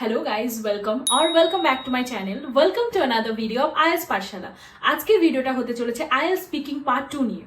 Hello guys, welcome back to my channel. Welcome to another video of IELTS পাঠশালা। আজকের ভিডিওটা হতে চলেছে IELTS speaking part 2 নিয়ে।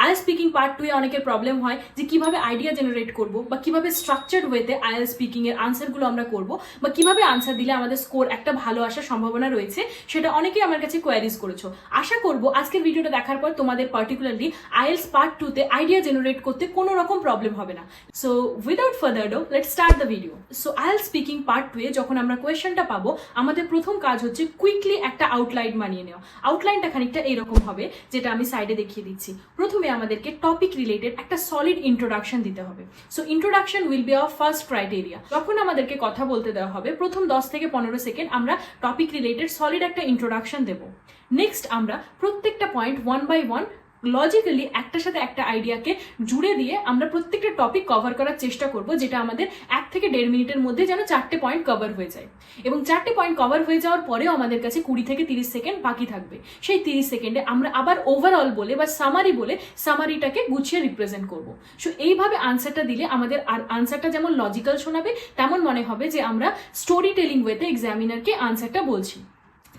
IELTS speaking part 2 এ অনেকের problem হয় যে কিভাবে আইডিয়া জেনারেট করব বা কিভাবে স্ট্রাকচার্ড ওয়েতে IELTS স্পিকিং এর আনসারগুলো আমরা করব বা কিভাবে আনসার দিলে আমাদের স্কোর একটা ভালো আসার সম্ভাবনা রয়েছে, সেটা অনেকেই আমার কাছে কোয়ারিজ করেছো। আশা করব আজকের ভিডিওটা দেখার পর তোমাদের পার্টিকুলারলি IELTS পার্ট 2 তে আইডিয়া জেনারেট করতে কোনো রকম প্রবলেম হবে না। So without further do let's start the video. So IELTS speaking part 2 এ যখন আমরা কোয়েশ্চেনটা পাবো, আমাদের প্রথম কাজ হচ্ছে কুইকলি একটা আউটলাইন বানিয়ে নেওয়া। আউটলাইনটা খানিকটা এরকম হবে, যেটা আমি সাইডে দেখিয়ে দিচ্ছি। প্রথমে আমাদেরকে টপিক রিলেটেড একটা সলিড ইন্ট্রোডাকশন দিতে হবে। So introduction will be our first criteria. যখন আমাদেরকে কথা বলতে দেওয়া হবে, প্রথম 10 থেকে 15 সেকেন্ড আমরা টপিক রিলেটেড সলিড একটা ইন্ট্রোডাকশন দেব। নেক্সট আমরা প্রত্যেকটা point one by one logically একটার সাথে একটা আইডিয়াকে জুড়ে দিয়ে আমরা প্রত্যেকটা টপিক কভার করার চেষ্টা করব, যেটা আমাদের 1 থেকে 1.5 মিনিটের মধ্যে যেন 4টে পয়েন্ট কভার হয়ে যায়। এবং 4টে পয়েন্ট কভার হয়ে যাওয়ার পরেও আমাদের কাছে 20 থেকে 30 সেকেন্ড বাকি থাকবে। সেই 30 সেকেন্ডে আমরা আবার ওভারঅল বলে বা সামারি বলে সামারিটাকে গুছিয়ে রিপ্রেজেন্ট করব। সো এইভাবে আনসারটা দিলে আমাদের আনসারটা যেমন লজিক্যাল শোনাবে, তেমন মনে হবে যে আমরা স্টোরি টেলিং ওয়েতে এক্সামিনারকে আনসারটা বলছি।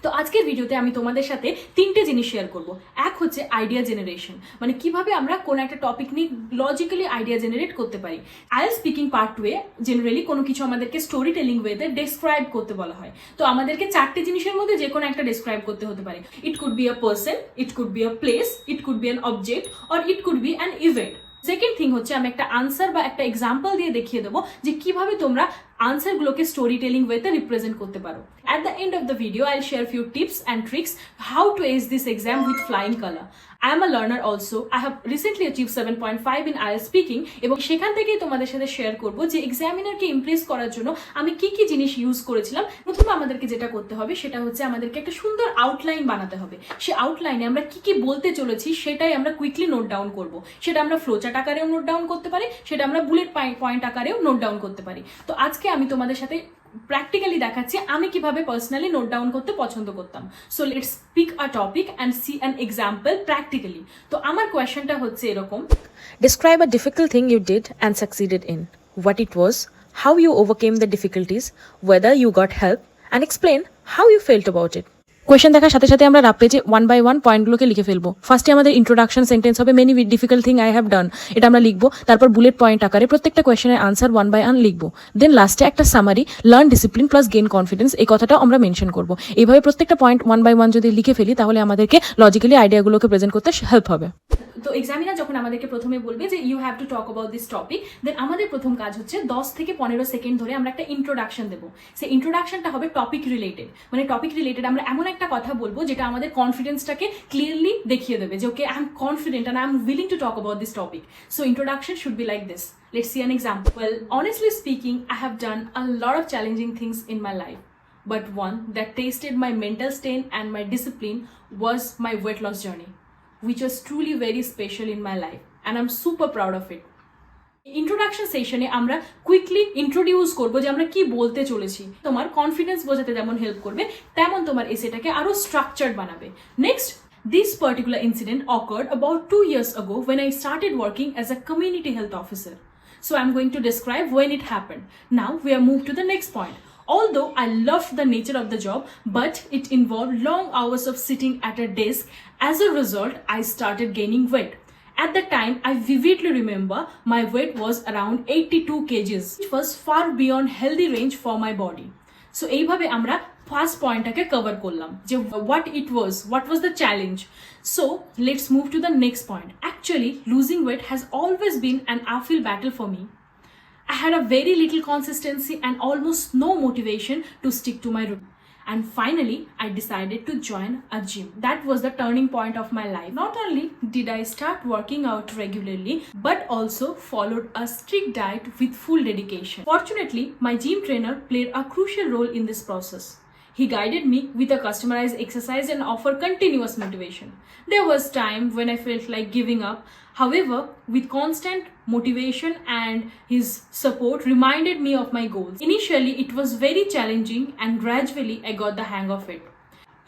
তো আজকের ভিডিওতে আমি তোমাদের সাথে 3টে জিনিস শেয়ার করব। এক হচ্ছে আইডিয়া জেনারেশন, মানে কিভাবে আমরা কোনো একটা টপিক নিয়ে লজিক্যালি আইডিয়া জেনারেট করতে পারি। IELTS স্পিকিং পার্ট 2 এ জেনারেলি কোনো কিছু আমাদেরকে স্টোরি টেলিং ওয়েতে ডেসক্রাইব করতে বলা হয়। তো আমাদেরকে 4টে জিনিসের মধ্যে যে কোনো একটা ডেসক্রাইব করতে হতে পারে। It could be a person, it could be a place, it could be an object, or it could be an event. Second thing হচ্ছে আমি একটা আনসার বা একটা এক্সাম্পল দিয়ে দেখিয়ে দেবো যে কিভাবে তোমরা আনসারগুলোকে স্টোরি টেলিং ওয়েতে রিপ্রেজেন্ট করতে পারো। At the end of the video, I'll share few tips and tricks how to ace this exam with flying color. I am a learner also. I have recently achieved 7.5 in IELTS speaking, এবং সেখান থেকেই তোমাদের সাথে share করব যে এক্সামিনারকে Impress করার জন্য আমি কি কি জিনিস ইউজ করেছিলাম। প্রথমে আমাদেরকে যেটা করতে হবে সেটা হচ্ছে আমাদেরকে একটা সুন্দর আউটলাইন বানাতে হবে। সেই আউটলাইনে আমরা কি কি বলতে চলেছি সেটাই আমরা কুইকলি নোট ডাউন করব। সেটা আমরা ফ্লোচার্ট আকারেও নোট ডাউন করতে পারি, সেটা আমরা বুলেট পয়েন্ট আকারেও নোট ডাউন করতে পারি। তো আজকে আমি তোমাদের সাথে প্র্যাকটিক্যালি দেখাচ্ছি আমি কিভাবে পার্সোনালি নোট ডাউন করতে পছন্দ করতাম। So let's pick a topic and see an example practically. তো আমার কোয়েশ্চেনটা হচ্ছে এরকম: Describe a difficult thing you did and succeeded in. What it was, how you overcame the difficulties, whether you got help, and explain how you felt about it. Question দেখার সাথে সাথে আমরা rough পেজে 1 by 1 পয়েন্টগুলোকে লিখে ফেলবো। ফার্স্টে আমাদের introduction sentence হবে many difficult thing I have ডান, এটা আমরা লিখবো। তারপর বুলেট পয়েন্ট আকারে প্রত্যেকটা কোয়েশ্চেনের আনসার 1 by 1 লিখবো। দেন লাস্টে একটা summary, learn discipline plus gain confidence, এই কথাটা আমরা মেনশন করবো। এইভাবে প্রত্যেকটা পয়েন্ট 1 by 1 যদি লিখে ফেলি, তাহলে আমাদেরকে লজিক্যালি আইডিয়াগুলোকে প্রেজেন্ট করতে হেল্প হবে। তো এক্সামিনার যখন আমাদেরকে প্রথমে বলবে যে you have to talk about this topic, then আমাদের প্রথম কাজ হচ্ছে 10 থেকে 15 সেকেন্ড ধরে আমরা একটা ইন্ট্রোডাকশন দেবো। সেই ইন্ট্রোডাকশনটা হবে টপিক রিলেটেড, মানে টপিক রিলেটেড আমরা এমন একটা কথা বলবো যেটা আমাদের কনফিডেন্সটাকে ক্লিয়ারলি দেখিয়ে দেবে যে okay I am confident and I am willing to talk about this topic. So introduction should be like this. Let's see an example. Well, honestly speaking, I have done a lot of challenging things in my life, but one that tasted my mental strain and my discipline was my weight loss journey, which was truly very special in my life, and I'm super proud of it. Introduction সেশনে আমরা quickly introduce করবো যে আমরা কি বলতে চলেছি। তোমার confidence বোঝাতে যেমন হেল্প করবে, তেমন তোমার এসেটাকে আরো স্ট্রাকচার্ড বানাবে। Next, this particular incident occurred about 2 years ago when I started working as a community health officer. So I'm going to describe when it happened. Now we are moved to the next point. Although I loved the nature of the job, but it involved long hours of sitting at a desk. As a result, I started gaining weight. At the time, I vividly remember my weight was around 82 kgs, which was far beyond healthy range for my body. So এইভাবে আমরা first পয়েন্টটাকে cover করলাম যে what was the challenge. So let's move to the next point. Actually, losing weight has always been an uphill battle for me. I had a very little consistency and almost no motivation to stick to my routine. And finally, I decided to join a gym. That was the turning point of my life. Not only did I start working out regularly, but also followed a strict diet with full dedication. Fortunately, my gym trainer played a crucial role in this process. He guided me with a customized exercise and offered continuous motivation. There was time when I felt like giving up. However, with constant motivation and his support reminded me of my goals. Initially, it was very challenging, and gradually I got the hang of it.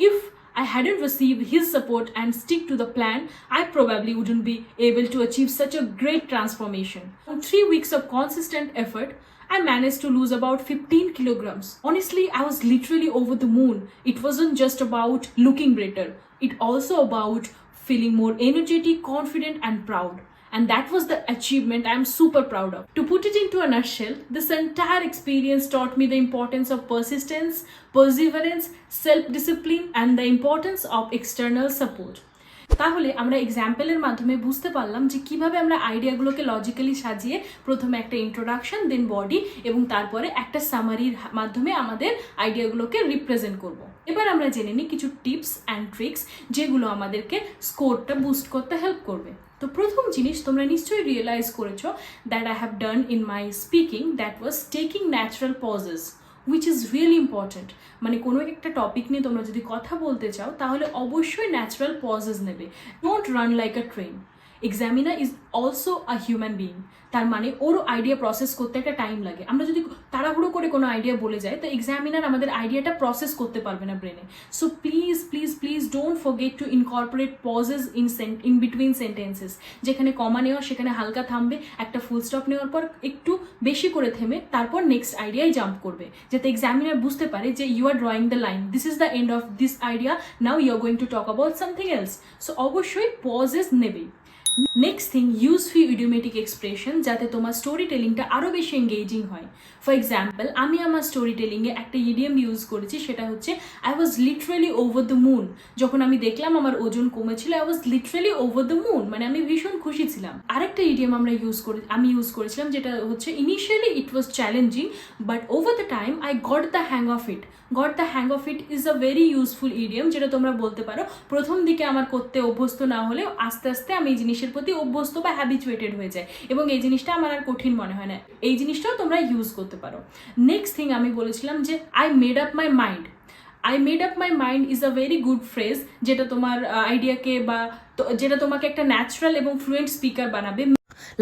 If I hadn't received his support and stick to the plan, I probably wouldn't be able to achieve such a great transformation. In 3 weeks of consistent effort, I managed to lose about 15 kilograms. Honestly, I was literally over the moon. It wasn't just about looking better, it also about feeling more energetic, confident and proud. And that was the achievement I'm super proud of. To put it into a nutshell, this entire experience taught me the importance of persistence, perseverance, self-discipline and the importance of external support. তাহলে আমরা এক্সাম্পলের মাধ্যমে বুঝতে পারলাম যে কিভাবে আমরা আইডিয়াগুলোকে logically সাজিয়ে প্রথমে একটা ইন্ট্রোডাকশন, দেন বডি এবং তারপরে একটা সামারির মাধ্যমে আমাদের আইডিয়াগুলোকে রিপ্রেজেন্ট করব। এবার আমরা জেনে নিই কিছু টিপস অ্যান্ড ট্রিক্স যেগুলো আমাদেরকে স্কোরটা বুস্ট করতে হেল্প করবে। তো প্রথম জিনিস তোমরা নিশ্চয়ই রিয়েলাইজ করেছো that I have done in my speaking, that was taking natural pauses, which is really important. মানে কোনো একটা টপিক নিয়ে তোমরা যদি কথা বলতে চাও তাহলে অবশ্যই ন্যাচারাল পজেস নেবে। Don't run like a train. Examiner is also a human being, তার মানে ওরও আইডিয়া প্রসেস করতে একটা টাইম লাগে। আমরা যদি তাড়াহুড়ো করে কোনো আইডিয়া বলে যাই তো এক্সামিনার আমাদের আইডিয়াটা প্রসেস করতে পারবে না ব্রেনে। So please please please don't forget to incorporate pauses in between sentences. যেখানে কমা নেওয়া সেখানে হালকা থামবে, একটা ফুল স্টপ নেওয়ার পর একটু বেশি করে থেমে তারপর নেক্সট আইডিয়ায় জাম্প করবে, যাতে এক্সামিনার বুঝতে পারে যে you are drawing the line, this is the end of this idea, now you are going to talk about something else. So অবশ্যই পজেস নেবেই। Next thing, use few idiomatic expression, যাতে তোমার story টেলিংটা আরও বেশি engaging হয়। For example, আমি আমার story টেলিংয়ে একটা ইডিয়াম ইউজ করেছি, সেটা হচ্ছে I was literally over the moon. যখন আমি দেখলাম আমার ওজন কমেছিল, I was literally over the moon, মানে আমি ভীষণ খুশি ছিলাম। আরেকটা ইডিয়াম আমি ইউজ করেছিলাম যেটা হচ্ছে initially it was challenging but over the time I got the hang of it. Got the hang of it is a very useful idiom, যেটা তোমরা বলতে পারো প্রথম দিকে আমার করতে অভ্যস্ত না হলেও আস্তে আস্তে আমি এই জিনিসের প্রতি অভ্যস্ত বা হ্যাবিচুয়েটেড হয়ে যায় এবং এই জিনিসটা আমার আর কঠিন মনে হয় না। এই জিনিসটাও তোমরা ইউজ করতে পারো। নেক্সট থিং, আমি বলেছিলাম যে I made up my mind. I made up my mind is a very good phrase, যেটা তোমার আইডিয়াকে বা যেটা তোমাকে একটা ন্যাচারাল এবং ফ্লুয়েন্ট স্পিকার বানাবে।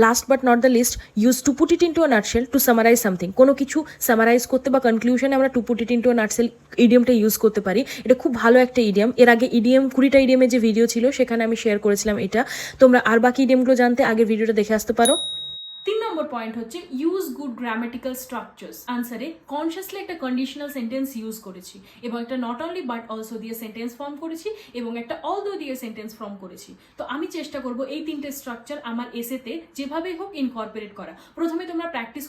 Last but not the least, use to put it into a nutshell to summarise something. কোনো কিছু সামারাইজ করতে বা কনক্লুশনে আমরা to put it into a nutshell ইডিয়ামটা ইউজ করতে পারি। এটা খুব ভালো একটা ইডিয়াম। এর আগে ইডিয়াম 20টা ইডিয়ামের যে ভিডিও ছিল সেখানে আমি শেয়ার করেছিলাম এটা। তোমরা আর বাকি ইডিয়ামগুলো জানতে আগের ভিডিওটা দেখে আসতে পারো। 3 নম্বর পয়েন্ট হচ্ছে ইউজ গুড গ্রামাটিক্যাল স্ট্রাকচার্স। আনসারে কনসিয়াসলি একটা কন্ডিশনাল সেন্টেন্স ইউজ করেছি এবং একটা নট অনলি বাট অলসো দিয়ে সেন্টেন্স ফর্ম করেছি এবং একটা অলদো দিয়ে সেন্টেন্স ফর্ম করেছি। তো আমি চেষ্টা করব এই 3টে স্ট্রাকচার আমার এসেতে যেভাবেই হোক ইনকর্পোরেট করা। প্রথমে তোমরা প্র্যাকটিস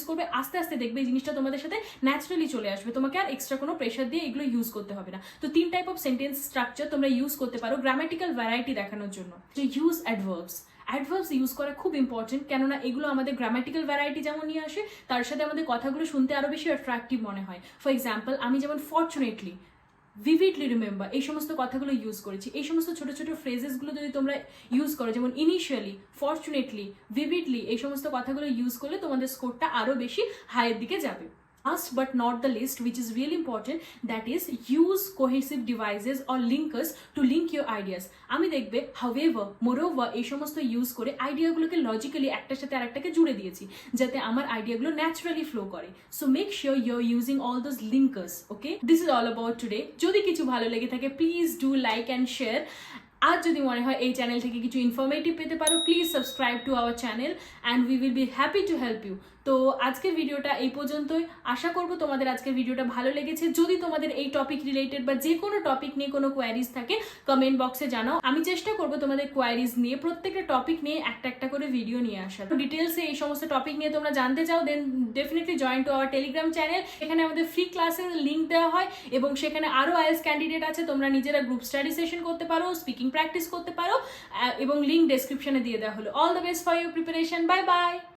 করবে, আস্তে আস্তে দেখবে এই জিনিসটা তোমাদের সাথে ন্যাচারালি চলে আসবে, তোমাকে আর এক্সট্রা কোনো প্রেশার দিয়ে এগুলো ইউজ করতে হবে না। তো 3 টাইপ অফ সেন্টেন্স স্ট্রাকচার তোমরা ইউজ করতে পারো গ্রামাটিক্যাল ভ্যারাইটি দেখানোর জন্য। তো ইউজ অ্যাডভার্বস। অ্যাডভার্বস ইউজ করা খুব ইম্পর্টেন্ট, কেননা এগুলো আমাদের গ্রামাটিক্যাল ভ্যারাইটি যেমন নিয়ে আসে, তার সাথে আমাদের কথাগুলো শুনতে আরও বেশি অ্যাট্রাকটিভ মনে হয়। ফর এক্সাম্পল, আমি যেমন ফর্চুনেটলি, ভিভিডলি রিমেম্বার এই সমস্ত কথাগুলো ইউজ করেছি। এই সমস্ত ছোটো ছোটো ফ্রেজেসগুলো যদি তোমরা ইউজ করো, যেমন ইনিশিয়ালি, ফর্চুনেটলি, ভিভিডলি, এই সমস্ত কথাগুলো ইউজ করলে তোমাদের স্কোরটা আরও বেশি হাইয়ের দিকে যাবে। Last but not the least, which is really important, that is use cohesive devices or linkers to link your ideas. আমি দেখবে however, moreover এই সমস্ত ইউজ করে আইডিয়াগুলোকে লজিক্যালি একটার সাথে আরেকটাকে জুড়ে দিয়েছি যাতে আমার আইডিয়াগুলো ন্যাচারালি ফ্লো করে। So make sure you are using all those linkers. Okay, this is all about today. যদি কিছু ভালো লেগে থাকে please do like and share. আর যদি মনে হয় এই চ্যানেল থেকে কিছু ইনফরমেটিভ পেতে পারো, please subscribe to our channel and we will be happy to help you. তো আজকের ভিডিওটা এই পর্যন্তই। আশা করবো তোমাদের আজকের ভিডিওটা ভালো লেগেছে। যদি তোমাদের এই টপিক রিলেটেড বা যে কোনো টপিক নিয়ে কোনো কোয়ারিজ থাকে কমেন্ট বক্সে জানাও। আমি চেষ্টা করবো তোমাদের কোয়ারিজ নিয়ে প্রত্যেকটা টপিক নিয়ে একটা একটা করে ভিডিও নিয়ে আসার। ডিটেলসে এই সমস্ত টপিক নিয়ে তোমরা জানতে চাও, then definitely join to our Telegram channel. এখানে আমাদের ফ্রি ক্লাসের লিঙ্ক দেওয়া হয় এবং সেখানে আরও আইএলটিএস ক্যান্ডিডেট আছে, তোমরা নিজেরা গ্রুপ স্টাডি সেশন করতে পারো, স্পিকিং প্র্যাকটিস করতে পারো এবং লিঙ্ক ডেসক্রিপশনে দিয়ে দেওয়া হলো। All the best for your preparation. Bye bye.